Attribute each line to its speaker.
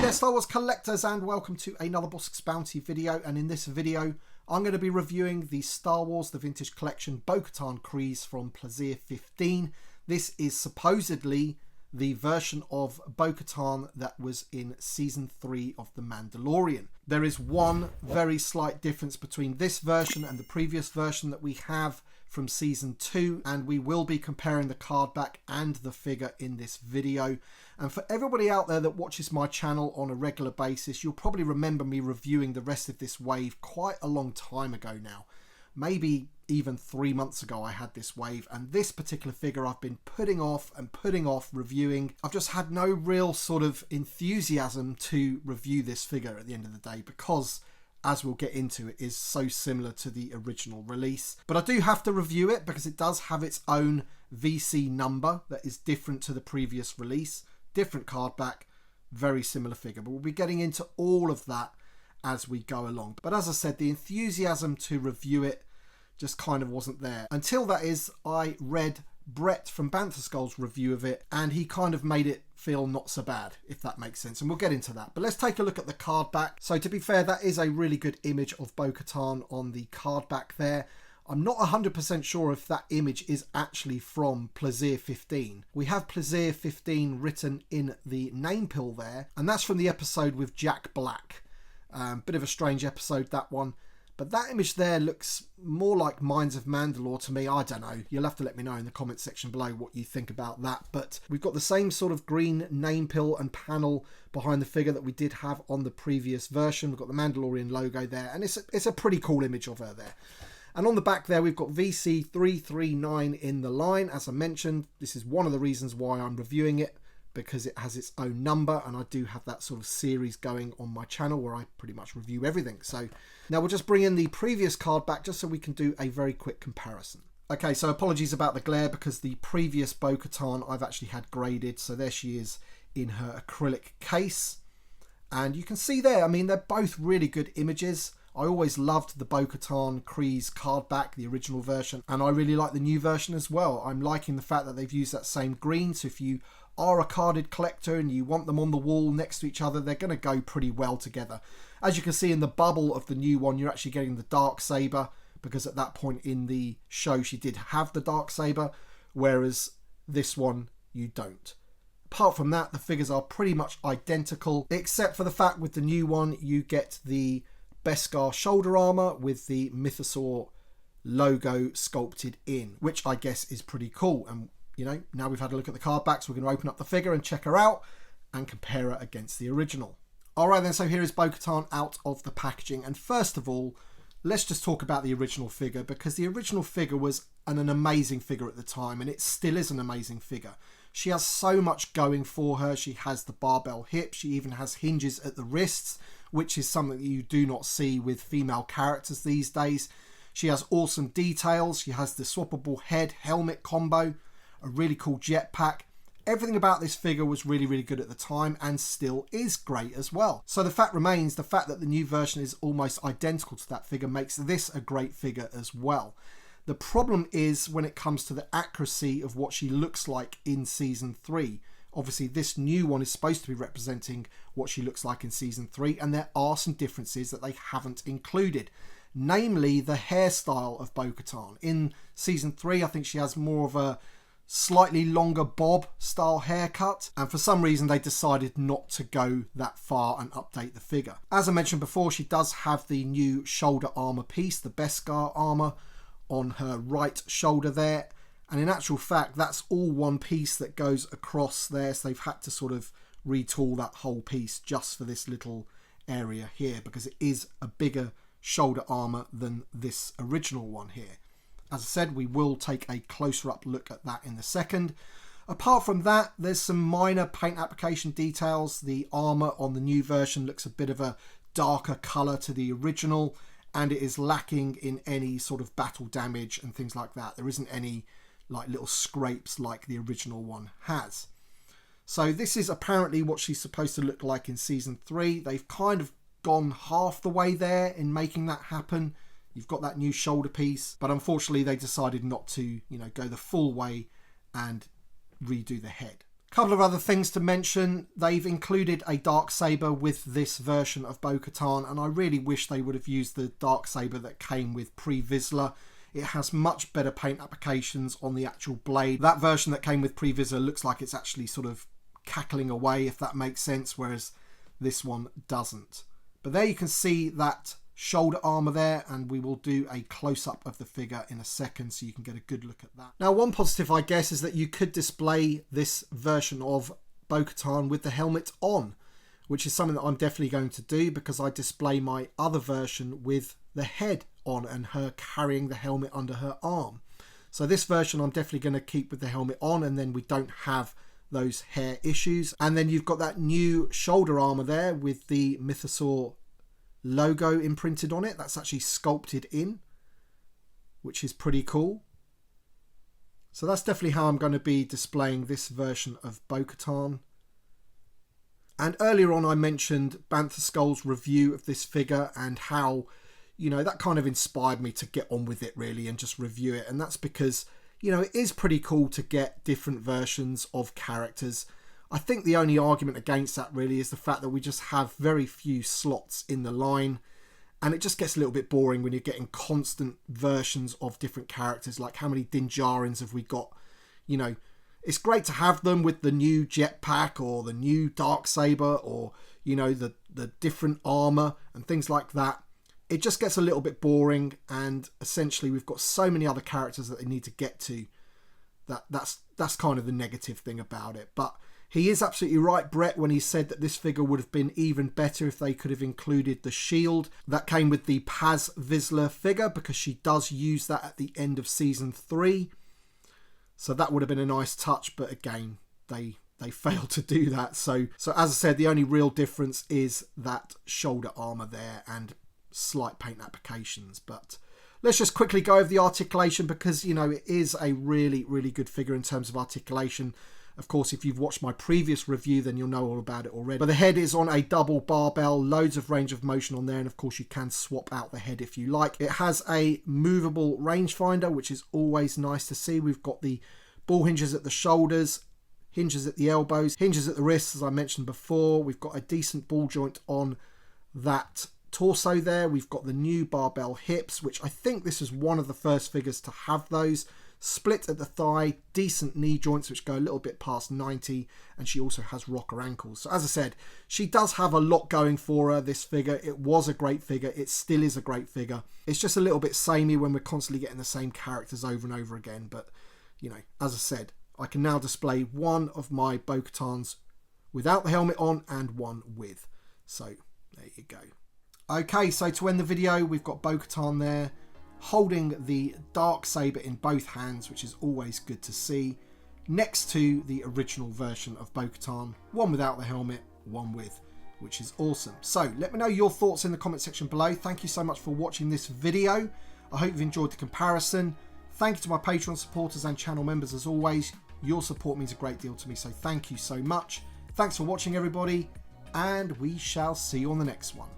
Speaker 1: there, Star Wars collectors, and welcome to another Bossk's Bounty video. And in this video I'm going to be reviewing the Star Wars The Vintage Collection Bo-Katan Kryze from Plazir-15. This is supposedly the version of Bo-Katan that was in Season 3 of The Mandalorian. There is one very slight difference between this version and the previous version that we have from Season 2, and we will be comparing the card back and the figure in this video. And for everybody out there that watches my channel on a regular basis, you'll probably remember me reviewing the rest of this wave quite a long time ago now. Maybe even 3 months ago I had this wave, and this particular figure I've been putting off reviewing. I've just had no real sort of enthusiasm to review this figure at the end of the day because, as we'll get into, it is so similar to the original release. But I do have to review it because it does have its own VC number that is different to the previous release. Different card back, very similar figure. But we'll be getting into all of that as we go along. But as I said, the enthusiasm to review it just kind of wasn't there. Until, that is, I read Brett from Bantha Skull's review of it, and he kind of made it feel not so bad, if that makes sense, and we'll get into that. But let's take a look at the card back. So to be fair, that is a really good image of Bo-Katan on the card back there. I'm not 100% sure if that image is actually from Plazir-15. We have Plazir-15 written in the name pill there, and that's from the episode with Jack Black. Bit of a strange episode, that one. But that image there looks more like Mines of Mandalore to me. I don't know. You'll have to let me know in the comment section below what you think about that. But we've got the same sort of green name pill and panel behind the figure that we did have on the previous version. We've got the Mandalorian logo there, and it's a pretty cool image of her there. And on the back there, we've got VC339 in the line. As I mentioned, this is one of the reasons why I'm reviewing it, because it has its own number, and I do have that sort of series going on my channel where I pretty much review everything. So now we'll just bring in the previous card back just so we can do a very quick comparison. Okay, so apologies about the glare because the previous Bo-Katan I've actually had graded. So there she is in her acrylic case. And you can see there, I mean, they're both really good images. I always loved the Bo-Katan Kryze card back, the original version, and I really like the new version as well. I'm liking the fact that they've used that same green, so if you are a carded collector and you want them on the wall next to each other, they're going to go pretty well together. As you can see in the bubble of the new one, you're actually getting the Darksaber, because at that point in the show she did have the Darksaber, whereas this one you don't. Apart from that, the figures are pretty much identical, except for the fact with the new one you get the Beskar shoulder armor with the Mythosaur logo sculpted in, which I guess is pretty cool. And you know, now we've had a look at the card backs, we're going to open up the figure and check her out and compare her against the original. Alright then, so here is Bo-Katan out of the packaging, and first of all, let's just talk about the original figure, because the original figure was an amazing figure at the time, and it still is an amazing figure. She has so much going for her. She has the barbell hips, she even has hinges at the wrists, which is something that you do not see with female characters these days. She has awesome details. She has the swappable head helmet combo, a really cool jetpack. Everything about this figure was really, really good at the time and still is great as well. So the fact remains, the fact that the new version is almost identical to that figure makes this a great figure as well. The problem is when it comes to the accuracy of what she looks like in Season 3. Obviously, this new one is supposed to be representing what she looks like in Season 3, and there are some differences that they haven't included. Namely, the hairstyle of Bo-Katan. In Season 3, I think she has more of a slightly longer bob style haircut, and for some reason they decided not to go that far and update the figure. As I mentioned before, she does have the new shoulder armor piece, the Beskar armor, on her right shoulder there. And in actual fact, that's all one piece that goes across there. So they've had to sort of retool that whole piece just for this little area here, because it is a bigger shoulder armor than this original one here. As I said, we will take a closer up look at that in a second. Apart from that, there's some minor paint application details. The armor on the new version looks a bit of a darker color to the original, and it is lacking in any sort of battle damage and things like that. There isn't any like little scrapes like the original one has. So this is apparently what she's supposed to look like in Season 3. They've kind of gone half the way there in making that happen. You've got that new shoulder piece, but unfortunately they decided not to, you know, go the full way and redo the head. Couple of other things to mention. They've included a Darksaber with this version of Bo-Katan, and I really wish they would have used the Darksaber that came with pre-Vizsla. It has much better paint applications on the actual blade. That version that came with pre-Vizsla looks like it's actually sort of cackling away, if that makes sense, whereas this one doesn't. But there you can see that shoulder armor there, and we will do a close-up of the figure in a second so you can get a good look at that. Now, one positive, I guess, is that you could display this version of Bo-Katan with the helmet on, which is something that I'm definitely going to do, because I display my other version with the head on and her carrying the helmet under her arm. So this version I'm definitely going to keep with the helmet on, and then we don't have those hair issues. And then you've got that new shoulder armor there with the Mythosaur logo imprinted on it. That's actually sculpted in, which is pretty cool. So that's definitely how I'm going to be displaying this version of Bo-Katan. And earlier on I mentioned Bantha Skull's review of this figure and how, you know, that kind of inspired me to get on with it really and just review it. And that's because, you know, it is pretty cool to get different versions of characters. I think the only argument against that really is the fact that we just have very few slots in the line, and it just gets a little bit boring when you're getting constant versions of different characters. Like, how many Dinjarins have we got? You know, it's great to have them with the new jetpack or the new Darksaber or, you know, the different armor and things like that. It just gets a little bit boring, and essentially we've got so many other characters that they need to get to that's kind of the negative thing about it. But he is absolutely right, Brett, when he said that this figure would have been even better if they could have included the shield that came with the Plazir-15 figure, because she does use that at the end of season 3. So that would have been a nice touch, but again, they failed to do that. So as I said, the only real difference is that shoulder armor there and slight paint applications. But let's just quickly go over the articulation, because, you know, it is a really, really good figure in terms of articulation. Of course, if you've watched my previous review, then you'll know all about it already. But the head is on a double barbell, loads of range of motion on there, and of course you can swap out the head if you like. It has a movable rangefinder, which is always nice to see. We've got the ball hinges at the shoulders, hinges at the elbows, hinges at the wrists, as I mentioned before. We've got a decent ball joint on that torso there. We've got the new barbell hips, which I think this is one of the first figures to have those. Split at the thigh, decent knee joints which go a little bit past 90, and she also has rocker ankles. So as I said, she does have a lot going for her, this figure. It was a great figure, it still is a great figure. It's just a little bit samey when we're constantly getting the same characters over and over again. But, you know, as I said, I can now display one of my Bo-Katans without the helmet on and one with. So there you go. Okay, so to end the video, we've got Bo-Katan there, holding the Darksaber in both hands, which is always good to see, next to the original version of Bo-Katan, one without the helmet, one with, which is awesome. So let me know your thoughts in the comment section below. Thank you so much for watching this video. I hope you've enjoyed the comparison. Thank you to my Patreon supporters and channel members as always. Your support means a great deal to me, so thank you so much. Thanks for watching, everybody, and we shall see you on the next one.